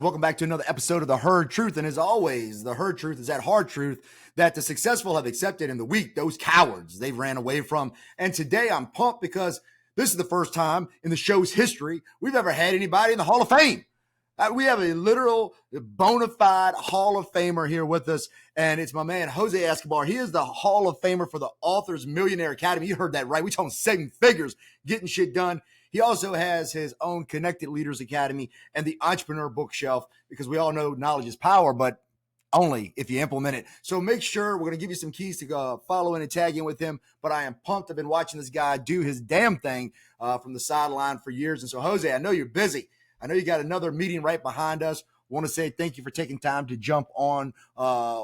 Welcome back to another episode of The Hard Truth. And as always, the hard truth is that hard truth that the successful have accepted and the weak, those cowards, they've ran away from. And today I'm pumped because this is the first time in the show's history we've ever had anybody in the Hall of Fame. We have a literal bona fide Hall of Famer here with us, and it's my man, Jose Escobar. He is the Hall of Famer for the Authors Millionaire Academy. You heard that right. We're talking 7 figures, getting shit done. He also has his own Connected Leaders Academy and the Entrepreneur Bookshelf, because we all know knowledge is power, but only if you implement it. So make sure we're going to give you some keys to go follow in and tag in with him. But I am pumped. I've been watching this guy do his damn thing from the sideline for years. And so, Jose, I know you're busy. I know you got another meeting right behind us. Want to say thank you for taking time to jump on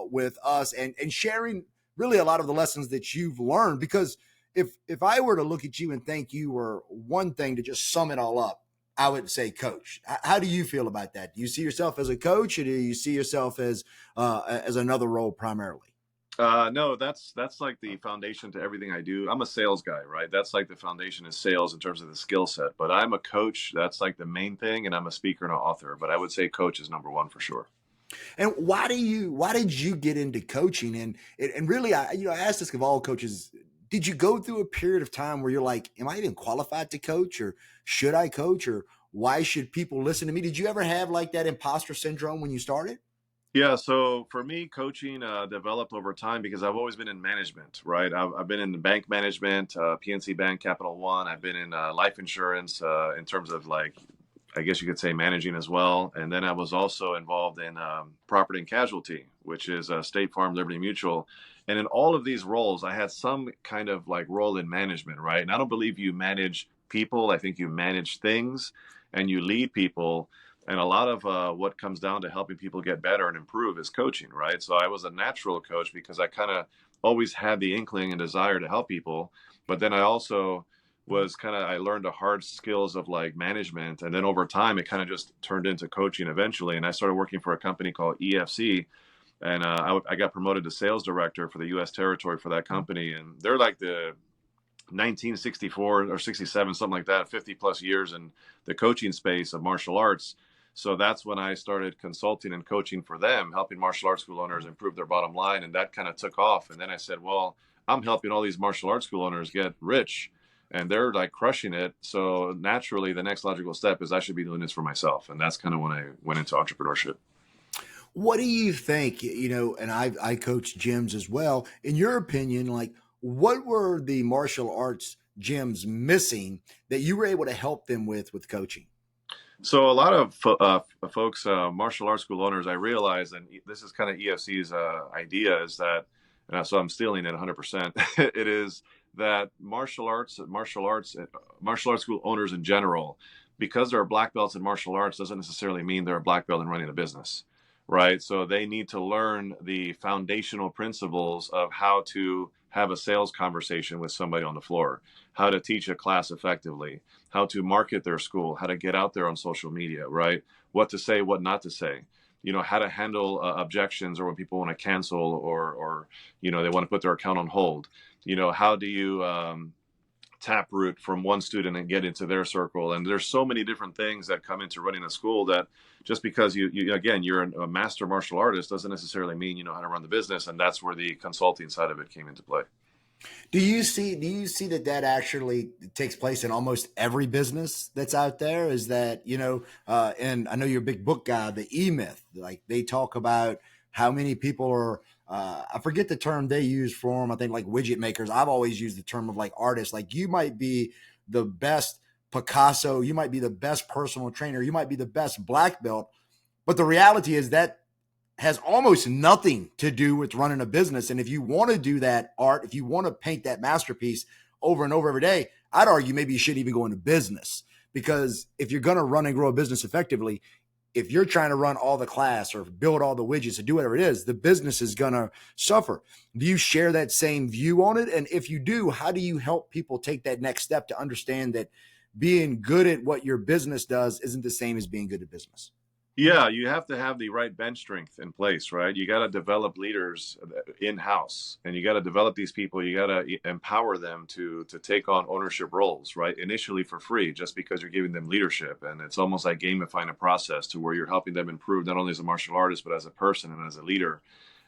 with us and sharing really a lot of the lessons that you've learned, because if I were to look at you and think you were one thing to just sum it all up, I would say coach. How do you feel about that? Do you see yourself as a coach, or do you see yourself as another role primarily? No, that's like the foundation to everything I do. I'm a sales guy, right? That's like the foundation is sales in terms of the skill set. But I'm a coach. That's like the main thing. And I'm a speaker and an author. But I would say coach is number one for sure. And why did you get into coaching? And really, I asked this of all coaches. Did you go through a period of time where you're like, am I even qualified to coach, or should I coach, or why should people listen to me? Did you ever have like that imposter syndrome when you started? Yeah. So for me, coaching developed over time because I've always been in management, right? I've been in bank management, PNC Bank, Capital One. I've been in life insurance in terms of like, I guess you could say managing as well. And then I was also involved in property and casualty, which is State Farm, Liberty Mutual. And in all of these roles, I had some kind of like role in management, right? And I don't believe you manage people. I think you manage things and you lead people. And a lot of what comes down to helping people get better and improve is coaching, right? So I was a natural coach because I kind of always had the inkling and desire to help people. But then I also I learned the hard skills of like management. And then over time, it kind of just turned into coaching eventually. And I started working for a company called EFC. And I got promoted to sales director for the U.S. territory for that company. And they're like the 1964 or 67, something like that, 50 plus years in the coaching space of martial arts. So that's when I started consulting and coaching for them, helping martial arts school owners improve their bottom line. And that kind of took off. And then I said, well, I'm helping all these martial arts school owners get rich and they're like crushing it. So naturally, the next logical step is I should be doing this for myself. And that's kind of when I went into entrepreneurship. What do you think? And I coach gyms as well. In your opinion, like, what were the martial arts gyms missing that you were able to help them with coaching? So a lot of folks, martial arts school owners, I realize, and this is kind of EFC's idea, is that, so I'm stealing it 100%. It is that martial arts school owners in general, because they're black belts in martial arts, doesn't necessarily mean they're a black belt in running a business, right? So they need to learn the foundational principles of how to have a sales conversation with somebody on the floor, how to teach a class effectively, how to market their school, how to get out there on social media, right? What to say, what not to say, how to handle objections, or when people want to cancel or they want to put their account on hold. How do you taproot from one student and get into their circle? And there's so many different things that come into running a school that just because you're a master martial artist doesn't necessarily mean you know how to run the business. And that's where the consulting side of it came into play. Do you see that actually takes place in almost every business that's out there? Is that, and I know you're a big book guy, the E-Myth, like they talk about how many people are, I forget the term they use for them. I think like widget makers. I've always used the term of like artists. Like you might be the best Picasso, you might be the best personal trainer, you might be the best black belt, but the reality is that has almost nothing to do with running a business. And if you want to do that art, if you want to paint that masterpiece over and over every day, I'd argue maybe you shouldn't even go into business, because if you're going to run and grow a business effectively, if you're trying to run all the class or build all the widgets or do whatever it is, the business is going to suffer. Do you share that same view on it? And if you do, how do you help people take that next step to understand that being good at what your business does isn't the same as being good at business? Yeah, you have to have the right bench strength in place, right? You got to develop leaders in house, and you got to develop these people. You got to empower them to take on ownership roles, right? Initially for free, just because you're giving them leadership, and it's almost like gamifying a process to where you're helping them improve not only as a martial artist but as a person and as a leader,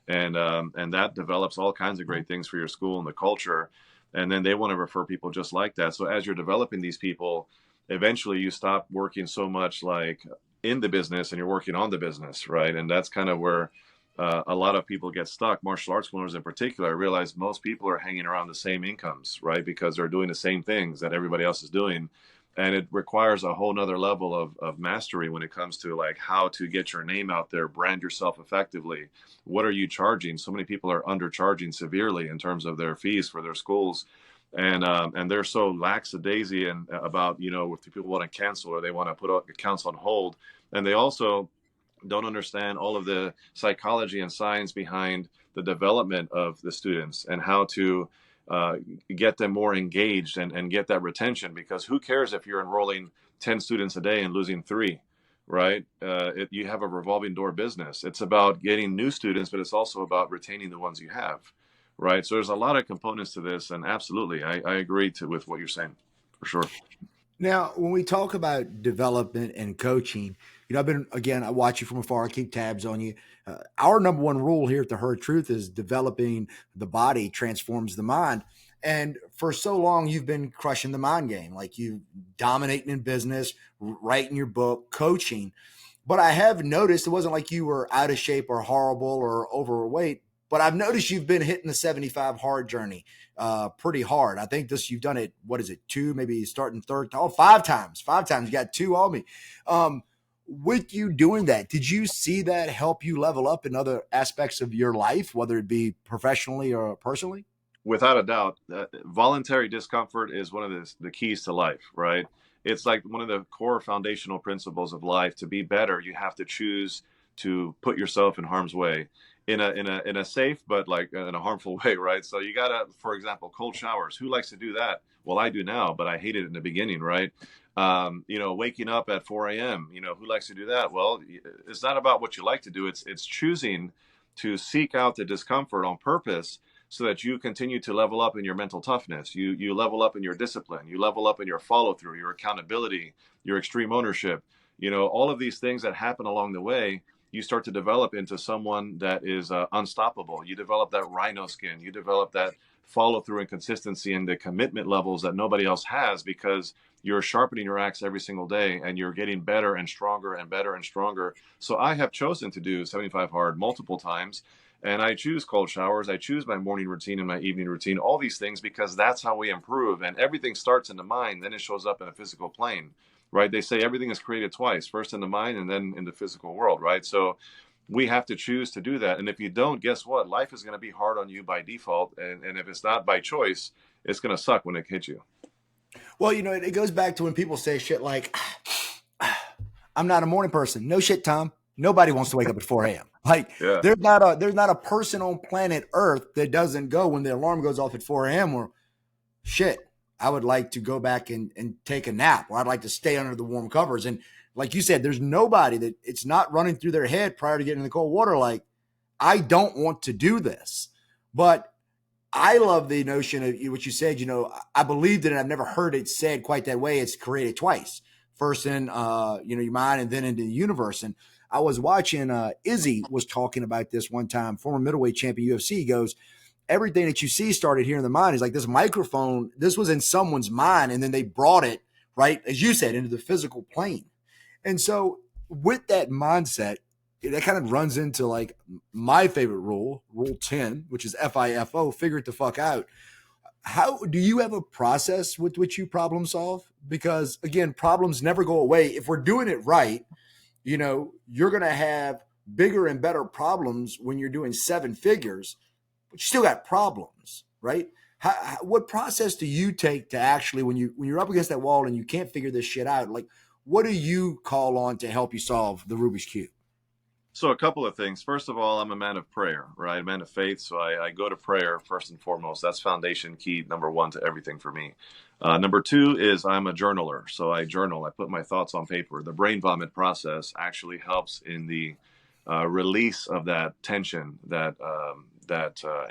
and that develops all kinds of great things for your school and the culture. And then they want to refer people just like that. So as you're developing these people, eventually you stop working so much like in the business and you're working on the business, right? And that's kind of where a lot of people get stuck. Martial arts learners in particular, I realize most people are hanging around the same incomes, right? Because they're doing the same things that everybody else is doing. And it requires a whole nother level of mastery when it comes to like how to get your name out there, brand yourself effectively. What are you charging? So many people are undercharging severely in terms of their fees for their schools, and they're so lackadaisy and about, if people want to cancel or they want to put accounts on hold, and they also don't understand all of the psychology and science behind the development of the students and how to uh, get them more engaged and get that retention. Because who cares if you're enrolling 10 students a day and losing three, right? You have a revolving door business. It's about getting new students, but it's also about retaining the ones you have, right? So there's a lot of components to this, and absolutely, I agree with what you're saying, for sure. Now, when we talk about development and coaching, I've been, again, I watch you from afar, I keep tabs on you. Our number one rule here at the Herd Truth is developing the body transforms the mind. And for so long, you've been crushing the mind game, like you dominating in business, writing your book, coaching. But I have noticed it wasn't like you were out of shape or horrible or overweight, but I've noticed you've been hitting the 75 hard journey pretty hard. I think you've done it, what is it, two, maybe starting third, 5 times. 5 times. You got two on me. With you doing that, did you see that help you level up in other aspects of your life, whether it be professionally or personally? Without a doubt, voluntary discomfort is one of the keys to life, right? It's like one of the core foundational principles of life. To be better, you have to choose to put yourself in harm's way in a safe but like in a harmful way, right? So you gotta, for example, cold showers. Who likes to do that? Well, I do now, but I hated it in the beginning, right? Waking up at 4 a.m. Who likes to do that? Well, it's not about what you like to do. It's choosing to seek out the discomfort on purpose so that you continue to level up in your mental toughness. You level up in your discipline. You level up in your follow through, your accountability, your extreme ownership. All of these things that happen along the way, you start to develop into someone that is unstoppable. You develop that rhino skin. You develop that follow through and consistency and the commitment levels that nobody else has, because you're sharpening your axe every single day and you're getting better and stronger and better and stronger. So I have chosen to do 75 hard multiple times, and I choose cold showers. I choose my morning routine and my evening routine, all these things, because that's how we improve. And everything starts in the mind, then it shows up in a physical plane, right? They say everything is created twice, first in the mind and then in the physical world, right? So we have to choose to do that. And if you don't, guess what? Life is going to be hard on you by default. And if it's not by choice, it's going to suck when it hits you. Well, it goes back to when people say shit like, I'm not a morning person. No shit, Tom. Nobody wants to wake up at 4 a.m. Like Yeah. there's not a person on planet Earth that doesn't go when the alarm goes off at 4 a.m. or shit, I would like to go back and take a nap, or I'd like to stay under the warm covers. And like you said, there's nobody that it's not running through their head prior to getting in the cold water. Like, I don't want to do this. But I love the notion of what you said. I believed it, and I've never heard it said quite that way. It's created twice, first in your mind, and then into the universe. And I was watching Izzy was talking about this one time, former middleweight champion UFC. He goes, everything that you see started here in the mind. Is like this microphone. This was in someone's mind, and then they brought it, right, as you said, into the physical plane. And so with that mindset, that kind of runs into like my favorite rule 10, which is FIFO, figure it the fuck out. How do you have a process with which you problem solve? Because again, problems never go away. If we're doing it right, you're going to have bigger and better problems when you're doing 7 figures, but you still got problems, right? What process do you take to actually, when you're up against that wall and you can't figure this shit out, like what do you call on to help you solve the Rubik's Cube? So a couple of things. First of all, I'm a man of prayer, right? A man of faith. So I go to prayer first and foremost. That's foundation key number one to everything for me. Number two is I'm a journaler. So I journal, I put my thoughts on paper. The brain vomit process actually helps in the release of that tension, that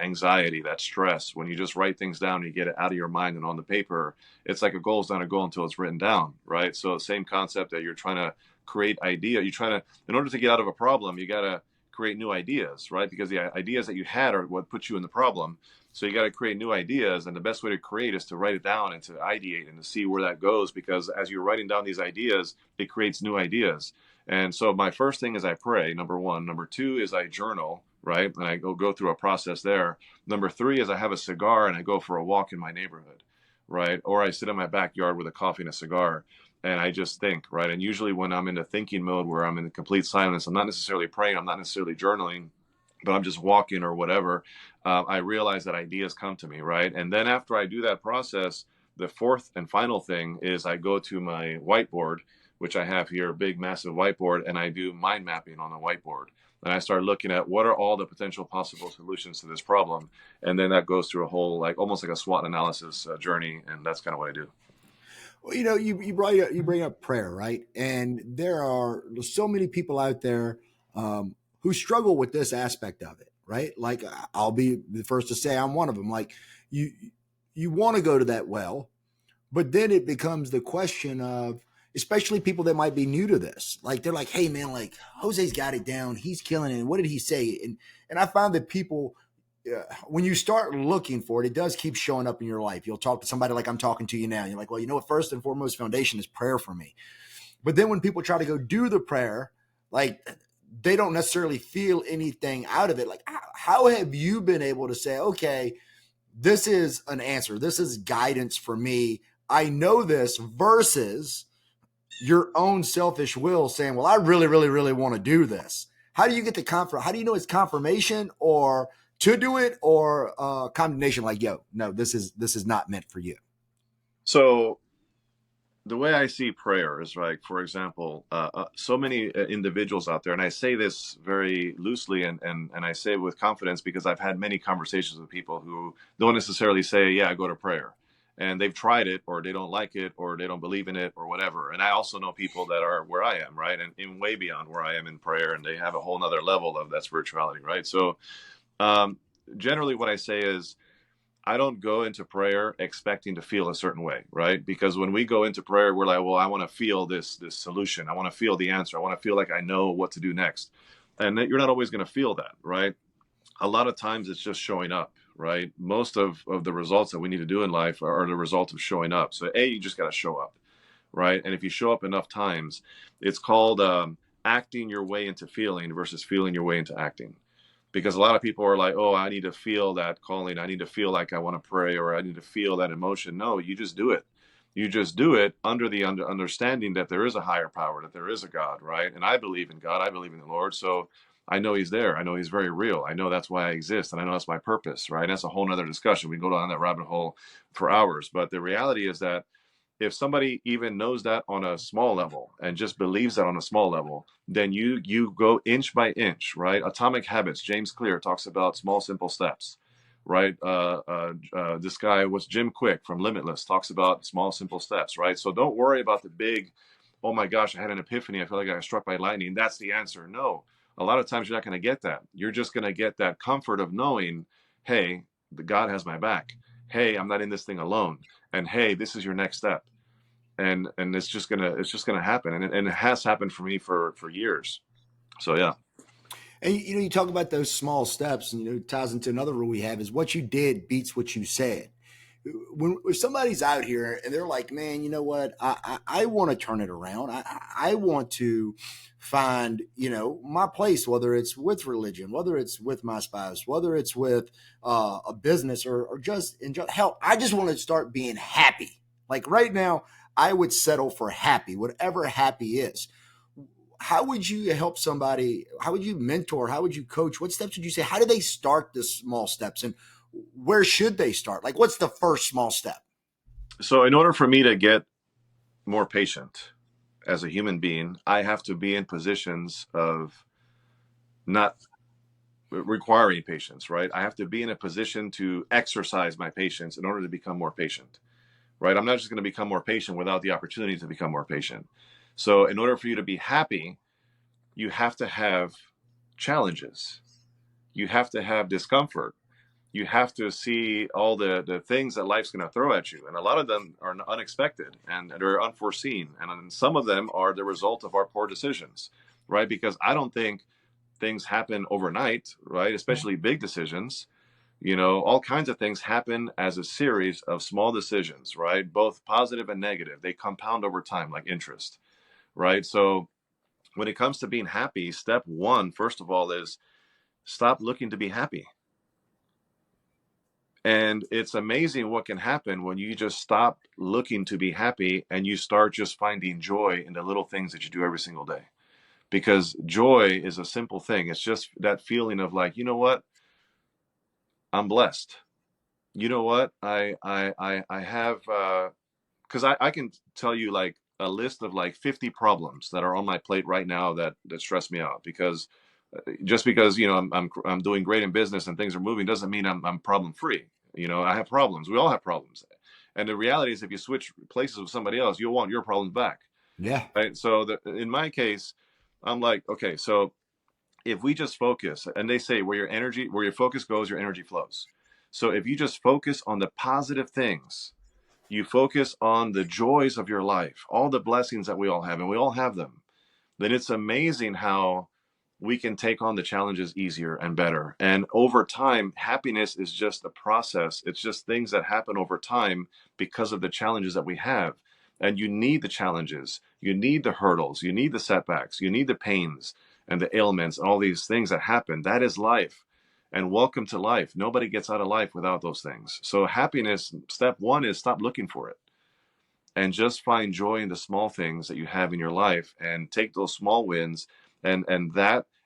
anxiety, that stress. When you just write things down, you get it out of your mind and on the paper. It's like a goal is not a goal until it's written down, right? So same concept that you're trying to create idea. You try to, in order to get out of a problem, you got to create new ideas, right? Because the ideas that you had are what put you in the problem. So you got to create new ideas, and the best way to create is to write it down and to ideate and to see where that goes. Because as you're writing down these ideas, it creates new ideas. And so my first thing is I pray. Number one. Number two is I journal, right? And I go through a process there. Number three is I have a cigar and I go for a walk in my neighborhood, right? Or I sit in my backyard with a coffee and a cigar and I just think, right? And usually when I'm in the thinking mode where I'm in complete silence, I'm not necessarily praying, I'm not necessarily journaling, but I'm just walking or whatever, I realize that ideas come to me, right? And then after I do that process, the fourth and final thing is I go to my whiteboard, which I have here, a big, massive whiteboard, and I do mind mapping on the whiteboard. And I start looking at what are all the potential possible solutions to this problem. And then that goes through a whole, like almost like a SWOT analysis journey. And that's kind of what I do. Well, you bring up prayer, right? And there are so many people out there who struggle with this aspect of it, right? Like I'll be the first to say I'm one of them. Like you you want to go to that well, but then it becomes the question of, especially people that might be new to this, like they're like, "Hey man, like Jose's got it down, he's killing it. And what did he say?" And I found that people, when you start looking for it, it does keep showing up in your life. You'll talk to somebody like I'm talking to you now. And you're like, well, you know what? First and foremost, foundation is prayer for me. But then when people try to go do the prayer, like they don't necessarily feel anything out of it. Like, how have you been able to say, okay, this is an answer, this is guidance for me, I know this, versus your own selfish will saying, well, I really, really, really want to do this? How do you get the comfort? How do you know it's confirmation or to do it, or condemnation? Like, yo, no, this is not meant for you. So the way I see prayer is like, for example, so many individuals out there, and I say this very loosely and I say it with confidence because I've had many conversations with people who don't necessarily say, yeah, I go to prayer. And they've tried it, or they don't like it, or they don't believe in it, or whatever. And I also know people that are where I am, right? And even way beyond where I am in prayer, and they have a whole nother level of that spirituality, right? So um, generally what I say is, I don't go into prayer expecting to feel a certain way, right? Because when we go into prayer, we're like, well, I want to feel this solution. I want to feel the answer. I want to feel like I know what to do next. And that you're not always going to feel that, right? A lot of times it's just showing up, right? Most of the results that we need to do in life are the result of showing up. So you just got to show up, right? And if you show up enough times, it's called acting your way into feeling versus feeling your way into acting. Because a lot of people are like, oh, I need to feel that calling, I need to feel like I want to pray, or I need to feel that emotion. No, you just do it. You just do it under the understanding that there is a higher power, that there is a God, right? And I believe in God, I believe in the Lord, so I know he's there, I know he's very real, I know that's why I exist, and I know that's my purpose, right? And that's a whole nother discussion. We can go down that rabbit hole for hours, but the reality is that if somebody even knows that on a small level and just believes that on a small level, then you go inch by inch, right? Atomic Habits, James Clear talks about small simple steps, right? This guy was Jim Quick from Limitless, talks about small simple steps, right? So don't worry about the big, oh my gosh, I had an epiphany, I feel like I got struck by lightning, that's the answer. No, a lot of times you're not going to get that. You're just going to get that comfort of knowing, hey, the God has my back. Hey, I'm not in this thing alone. And hey, this is your next step. And it's just gonna happen, and it has happened for me for years. So yeah. And you talk about those small steps, and it ties into another rule we have: is what you did beats what you said. When if somebody's out here and they're like, man, you know what, I want to turn it around. I want to find, my place, whether it's with religion, whether it's with my spouse, whether it's with a business, or just enjoy. Hell, I just want to start being happy. Like right now, I would settle for happy, whatever happy is. How would you help somebody? How would you mentor? How would you coach? What steps would you say? How do they start the small steps, and where should they start? Like, what's the first small step? So in order for me to get more patient as a human being, I have to be in positions of not requiring patience, right? I have to be in a position to exercise my patience in order to become more patient, right? I'm not just going to become more patient without the opportunity to become more patient. So in order for you to be happy, you have to have challenges. You have to have discomfort. You have to see all the things that life's going to throw at you. And a lot of them are unexpected and they're unforeseen. And some of them are the result of our poor decisions, right? Because I don't think things happen overnight, right? Especially big decisions. All kinds of things happen as a series of small decisions, right? Both positive and negative. They compound over time like interest, right? So when it comes to being happy, step one, first of all, is stop looking to be happy. And it's amazing what can happen when you just stop looking to be happy and you start just finding joy in the little things that you do every single day. Because joy is a simple thing. It's just that feeling of like, you know what? I'm blessed. You know what? I have because I can tell you like a list of like 50 problems that are on my plate right now that stress me out because just because I'm doing great in business and things are moving doesn't mean I'm problem free. I have problems. We all have problems, and the reality is if you switch places with somebody else, you'll want your problems back, Yeah. right? So in my case, I'm like, okay, so if we just focus, and they say where your focus goes, your energy flows. So if you just focus on the positive things, you focus on the joys of your life, all the blessings that we all have, and we all have them, then it's amazing how we can take on the challenges easier and better. And over time, happiness is just a process. It's just things that happen over time because of the challenges that we have. And you need the challenges, you need the hurdles, you need the setbacks, you need the pains and the ailments, all these things that happen. That is life. And welcome to life. Nobody gets out of life without those things. So, happiness, step one is stop looking for it and just find joy in the small things that you have in your life and take those small wins and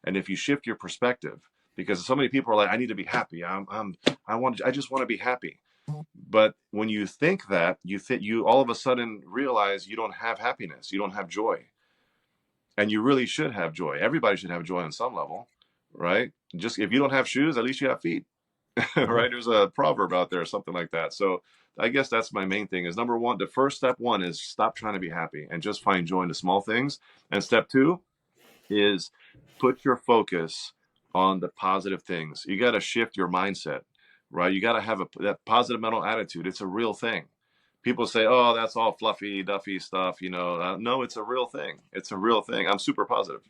if you shift your perspective, because so many people are like, I need to be happy, I just want to be happy. But when you think that, you all of a sudden realize you don't have happiness, you don't have joy, and you really should have joy. Everybody should have joy on some level, right? Just if you don't have shoes, at least you have feet. Yeah. Right? There's a proverb out there or something like that. So I guess that's my main thing is number one, the first step one is stop trying to be happy and just find joy in the small things. And step two is put your focus on the positive things. You got to shift your mindset, right? You got to have that positive mental attitude. It's a real thing. People say, oh, that's all fluffy, duffy stuff. No, it's a real thing. It's a real thing. I'm super positive.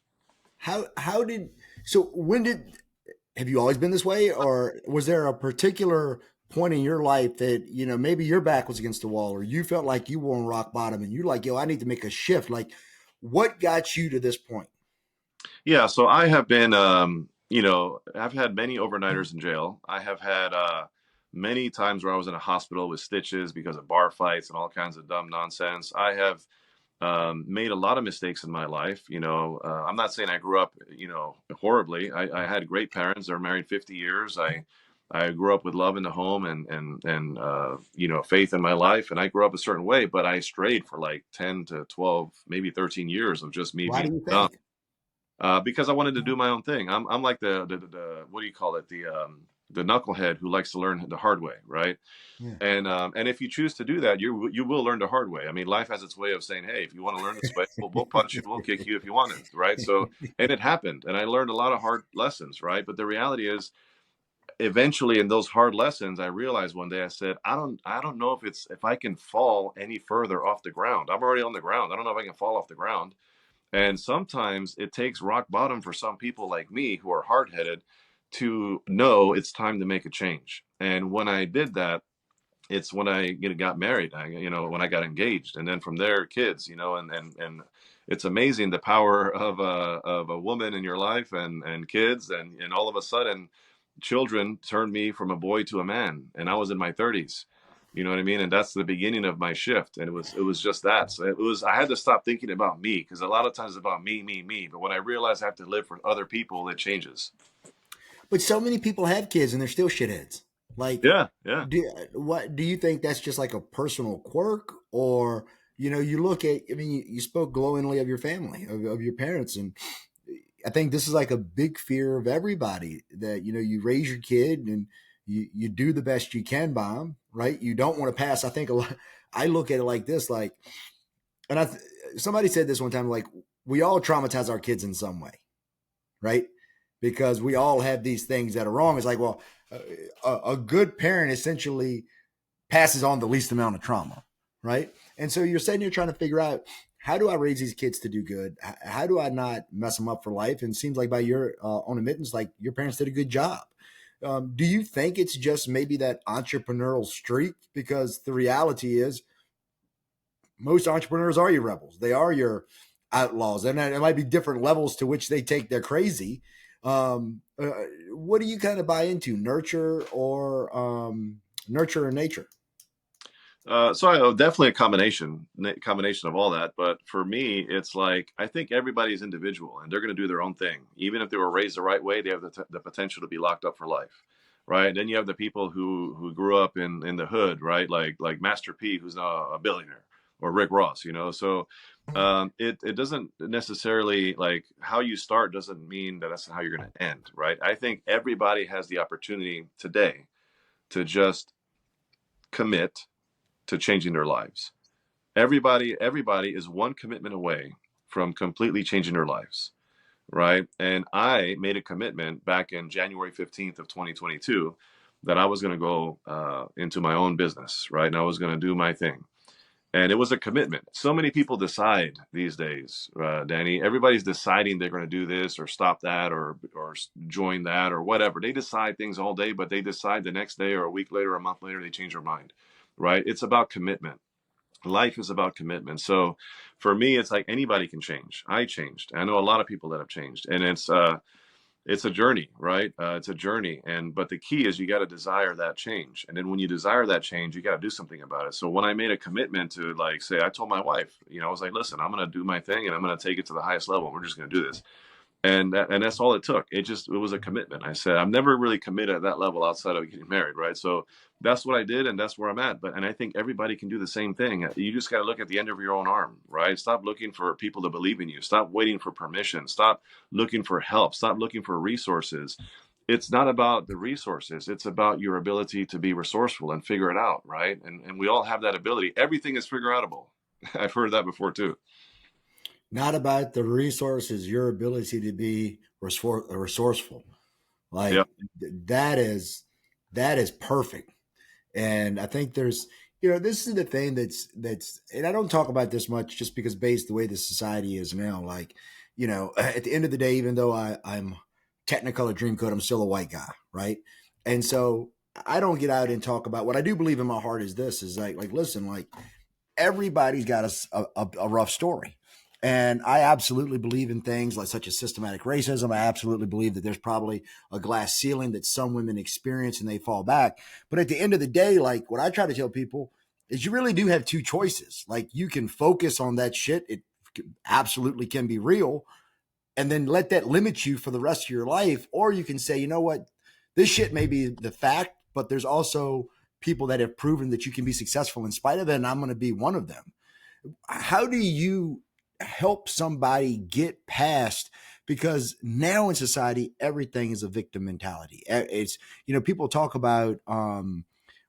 How did so when did have you always been this way, or was there a particular point in your life that maybe your back was against the wall, or you felt like you were on rock bottom, and you're like, yo, I need to make a shift? Like, what got you to this point? Yeah, so I have been, I've had many overnighters in jail. I have had many times where I was in a hospital with stitches because of bar fights and all kinds of dumb nonsense. I have made a lot of mistakes in my life. I'm not saying I grew up, horribly. I had great parents. They were married 50 years. I grew up with love in the home and faith in my life. And I grew up a certain way, but I strayed for like 10 to 12, maybe 13 years of just me Why being do you dumb think? because I wanted to do my own thing. I'm like the what do you call it, the knucklehead who likes to learn the hard way, right? Yeah. And if you choose to do that, you will learn the hard way. I mean, life has its way of saying, hey, if you want to learn this way, we'll punch you, we'll kick you if you want it, right? So, and it happened, and I learned a lot of hard lessons, right? But the reality is, eventually, in those hard lessons, I realized one day, I said, I don't know if I can fall any further off the ground. I'm already on the ground. I don't know if I can fall off the ground. And sometimes it takes rock bottom for some people like me who are hard headed to know it's time to make a change. And when I did that, it's when I got married, when I got engaged, and then from there, kids, and it's amazing the power of a woman in your life and kids, and all of a sudden, children turned me from a boy to a man, and I was in my 30s. You know what I mean? And that's the beginning of my shift. And it was just that. So I had to stop thinking about me because a lot of times it's about me, me, me. But when I realized I have to live for other people, it changes. But so many people have kids and they're still shitheads. Like, Yeah, yeah. what do you think that's just like a personal quirk, or you look at? I mean, you spoke glowingly of your family, of your parents, and I think this is like a big fear of everybody that you raise your kid and you do the best you can by them, right? You don't want to pass. I think I look at it like this, like, and somebody said this one time, like, we all traumatize our kids in some way, right? Because we all have these things that are wrong. It's like, well, a good parent essentially passes on the least amount of trauma, right? And so you're sitting here trying to figure out, how do I raise these kids to do good? How do I not mess them up for life? And it seems like by your own admittance, like your parents did a good job. Do you think it's just maybe that entrepreneurial streak? Because the reality is, most entrepreneurs are your rebels. They are your outlaws, and it might be different levels to which they take their crazy. What do you kind of buy into, nurture or nature? Definitely a combination of all that. But for me, it's like I think everybody's individual and they're going to do their own thing. Even if they were raised the right way, they have the potential to be locked up for life, right? Then you have the people who grew up in the hood, right? Like Master P, who's now a billionaire, or Rick Ross, you know. So it doesn't necessarily, like, how you start doesn't mean that that's how you're going to end, right? I think everybody has the opportunity today to just commit to changing their lives. Everybody is one commitment away from completely changing their lives, right? And I made a commitment back in January 15th of 2022 that I was going to go into my own business, right? And I was going to do my thing. And it was a commitment. So many people decide these days, Danny. Everybody's deciding they're going to do this or stop that or join that or whatever. They decide things all day, but they decide the next day or a week later, or a month later, they change their mind, right? It's about commitment. Life is about commitment. So for me, it's like anybody can change. I changed. I know a lot of people that have changed, and it's a journey, right? It's a journey, but the key is you got to desire that change, and then when you desire that change, you got to do something about it. So when I made a commitment to, like, say, I told my wife, I was like, listen, I'm going to do my thing, and I'm going to take it to the highest level. We're just going to do this, and that's all it took. It was a commitment. I said, I'm never really committed at that level outside of getting married, right? So that's what I did, and that's where I'm at. And I think everybody can do the same thing. You just got to look at the end of your own arm, right? Stop looking for people to believe in you. Stop waiting for permission. Stop looking for help. Stop looking for resources. It's not about the resources. It's about your ability to be resourceful and figure it out, right? And we all have that ability. Everything is figure outable. I've heard that before too. Not about the resources, your ability to be resourceful. Yeah. Like, that is perfect. And I think there's, this is the thing that's, and I don't talk about this much just because based the way the society is now, like, at the end of the day, even though I'm Technicolor Dreamcoat, I'm still a white guy, right? And so I don't get out and talk about what I do believe in my heart is this, is like, listen, like, everybody's got a rough story. And I absolutely believe in things like such as systematic racism. I absolutely believe that there's probably a glass ceiling that some women experience and they fall back. But at the end of the day, like, what I try to tell people is you really do have two choices. Like, you can focus on that shit. It absolutely can be real. And then let that limit you for the rest of your life. Or you can say, you know what, this shit may be the fact, but there's also people that have proven that you can be successful in spite of it. And I'm going to be one of them. How do you help somebody get past, because now in society everything is a victim mentality. It's, people talk about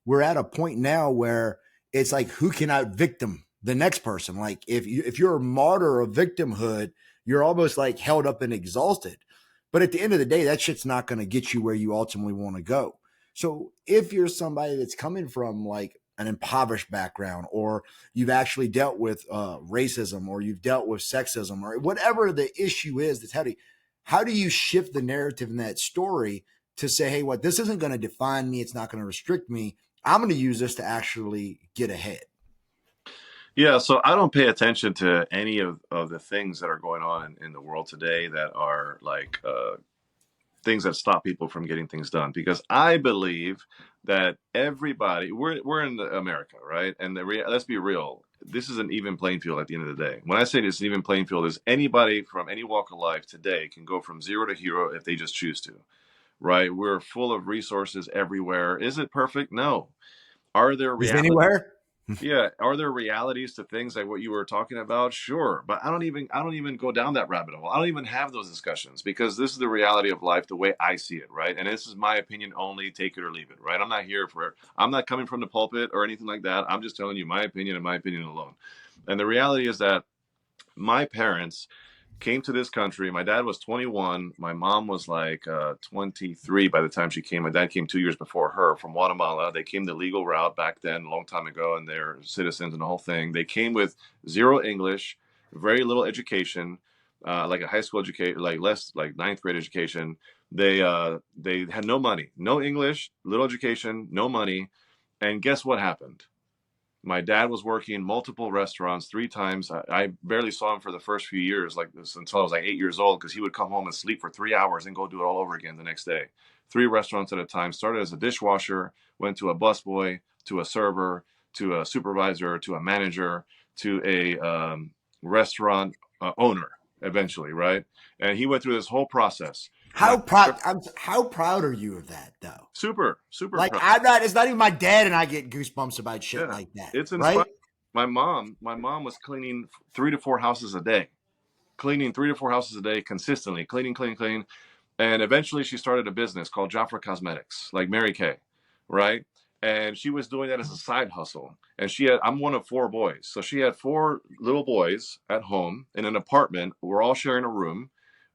we're at a point now where it's like, who can out victim the next person? Like, if you're a martyr of victimhood, you're almost like held up and exalted. But at the end of the day, that shit's not going to get you where you ultimately want to go. So if you're somebody that's coming from like an impoverished background, or you've actually dealt with racism, or you've dealt with sexism, or whatever the issue is that's heavy, how do you shift the narrative in that story to say, hey, what, this isn't going to define me. It's not going to restrict me. I'm going to use this to actually get ahead. Yeah, so I don't pay attention to any of the things that are going on in the world today that are like things that stop people from getting things done, because I believe that we're in America, right? And let's be real, this is an even playing field at the end of the day. When I say this is an even playing field, is anybody from any walk of life today can go from zero to hero if they just choose to, right? We're full of resources everywhere. Is it perfect? No. Are there Is realities? anywhere? Yeah, are there realities to things like what you were talking about? Sure, but I don't even go down that rabbit hole. I don't even have those discussions because this is the reality of life the way I see it, right? And this is my opinion only, take it or leave it, right? I'm not coming from the pulpit or anything like that. I'm just telling you my opinion and my opinion alone. And the reality is that my parents came to this country. My dad was 21. My mom was like 23 by the time she came. My dad came 2 years before her from Guatemala. They came the legal route back then, a long time ago, and they're citizens and the whole thing. They came with zero English, very little education, like a high school education, like less, like ninth grade education. They had no money, no English, little education, no money. And guess what happened? My dad was working multiple restaurants 3 times. I barely saw him for the first few years, like this, until I was like 8 years old, because he would come home and sleep for 3 hours and go do it all over again the next day. 3 restaurants at a time. Started as a dishwasher, went to a busboy, to a server, to a supervisor, to a manager, to a restaurant owner eventually, right? And he went through this whole process. My How proud are you of that though? super, super Like proud. I'm not. It's not even my dad and I get goosebumps about shit Yeah, like that, it's inspiring. right? My mom was cleaning 3 to 4 houses a day, cleaning 3 to 4 houses a day consistently, cleaning, cleaning, cleaning. And eventually she started a business called Jafra Cosmetics, like Mary Kay, right? And she was doing that as a side hustle. And I'm one of 4 boys. So she had 4 little boys at home in an apartment. We're all sharing a room,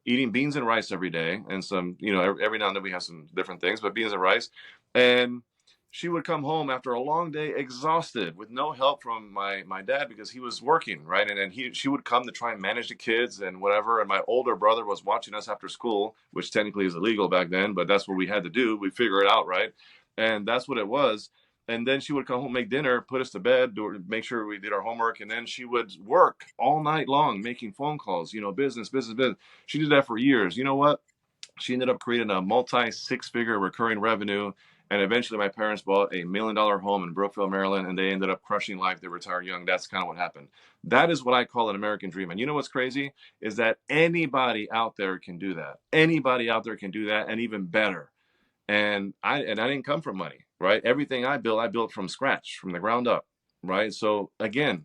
eating beans and rice every day. And some, every now and then we have some different things, but beans and rice. And she would come home after a long day exhausted with no help from my dad because he was working, right? And then she would come to try and manage the kids and whatever. And my older brother was watching us after school, which technically is illegal back then, but that's what we had to do. We figure it out, right? And that's what it was. And then she would come home, make dinner, put us to bed, make sure we did our homework, and then she would work all night long making phone calls, business, business, business. She did that for years. You know what? She ended up creating a multi six-figure recurring revenue. And eventually my parents bought a $1 million home in Brookville, Maryland, and they ended up crushing life. They retired young. That's kind of what happened. That is what I call an American dream. And you know what's crazy is that anybody out there can do that. Anybody out there can do that, and even better. And I didn't come from money, right? Everything I built from scratch, from the ground up, right? So again,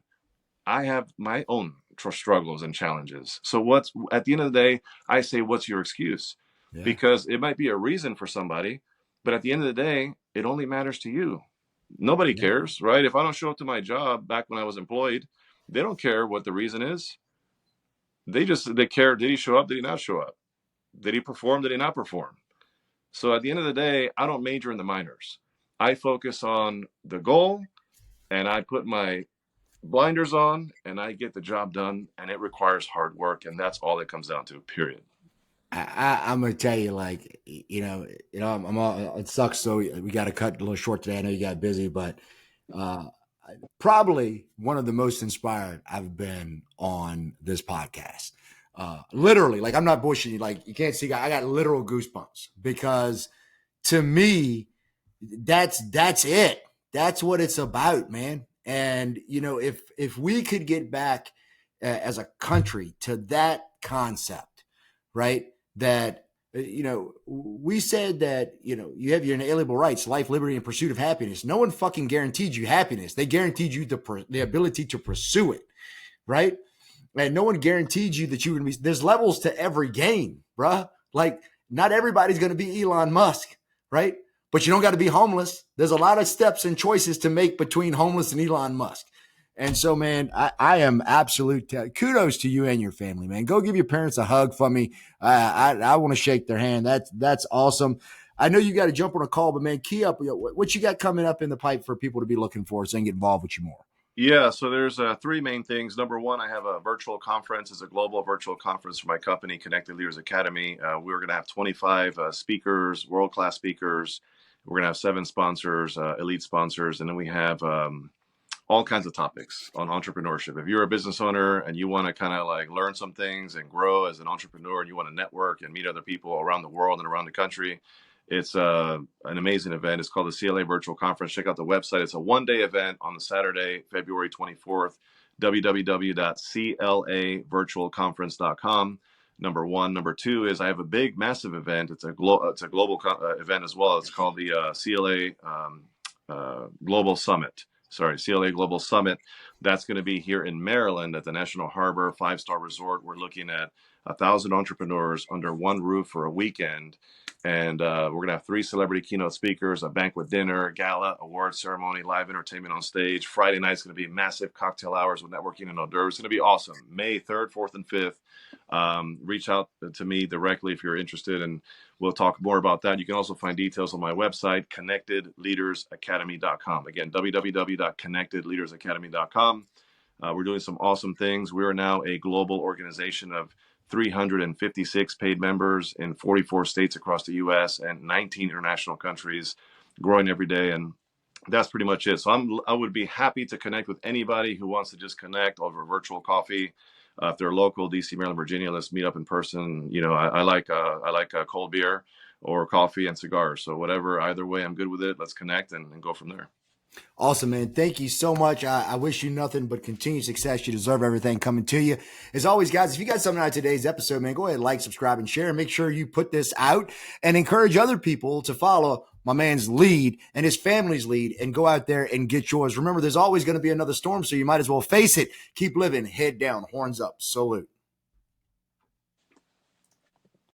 I have my own struggles and challenges. So what's at the end of the day, I say, what's your excuse? Yeah. Because it might be a reason for somebody, but at the end of the day, it only matters to you. Nobody Yeah. cares, right? If I don't show up to my job back when I was employed, they don't care what the reason is. They care. Did he show up? Did he not show up? Did he perform? Did he not perform? So at the end of the day, I don't major in the minors. I focus on the goal and I put my blinders on and I get the job done, and it requires hard work, and that's all it comes down to, period. I'm gonna tell you, like, I'm all, it sucks. So we got to cut a little short today. I know you got busy, but uh, probably one of the most inspired I've been on this podcast. Literally, like, I'm not bushing you. Like, you can't see, I got literal goosebumps because to me, that's it. That's what it's about, man. And if we could get back as a country to that concept, right? That we said that you have your inalienable rights, life, liberty, and pursuit of happiness. No one fucking guaranteed you happiness. They guaranteed you the ability to pursue it, right? And no one guaranteed you that you would be. There's levels to every game, bruh. Like, not everybody's going to be Elon Musk, right? But you don't got to be homeless. There's a lot of steps and choices to make between homeless and Elon Musk. And so, man, I am absolute kudos to you and your family, man. Go give your parents a hug for me. I want to shake their hand. That's awesome. I know you got to jump on a call, but man, key up. What you got coming up in the pipe for people to be looking for so they can get involved with you more? Yeah, so there's 3 main things. Number one, I have a virtual conference. It's a global virtual conference for my company, Connected Leaders Academy. We're going to have 25 speakers, world-class speakers. We're going to have 7 sponsors, elite sponsors, and then we have all kinds of topics on entrepreneurship. If you're a business owner and you want to kind of like learn some things and grow as an entrepreneur, and you want to network and meet other people around the world and around the country, it's an amazing event. It's called the CLA Virtual Conference. Check out the website. It's a one-day event on the Saturday, February 24th, www.clavirtualconference.com. Number one. Number two is I have a big, massive event. It's a global event as well. It's called the CLA Global Summit. CLA Global Summit. That's going to be here in Maryland at the National Harbor 5-star resort. We're looking at 1,000 entrepreneurs under one roof for a weekend. And we're going to have 3 celebrity keynote speakers, a banquet dinner, gala, award ceremony, live entertainment on stage. Friday night's going to be massive cocktail hours with networking and hors d'oeuvres. It's going to be awesome. May 3rd, 4th, and 5th. Reach out to me directly if you're interested, and we'll talk more about that. You can also find details on my website, connectedleadersacademy.com. Again, www.connectedleadersacademy.com. We're doing some awesome things. We are now a global organization of 356 paid members in 44 states across the U.S. and 19 international countries, growing every day. And that's pretty much it. So I would be happy to connect with anybody who wants to just connect over virtual coffee. If they're local, DC, Maryland, Virginia, let's meet up in person. You know, I like cold beer or coffee and cigars. So whatever, either way, I'm good with it. Let's connect and go from there. Awesome, man. Thank you so much. I wish you nothing but continued success. You deserve everything coming to you. As always, guys, if you got something out of today's episode, man, go ahead, like, subscribe, and share. And make sure you put this out and encourage other people to follow my man's lead and his family's lead and go out there and get yours. Remember, there's always going to be another storm, so you might as well face it. Keep living, head down, horns up. Salute.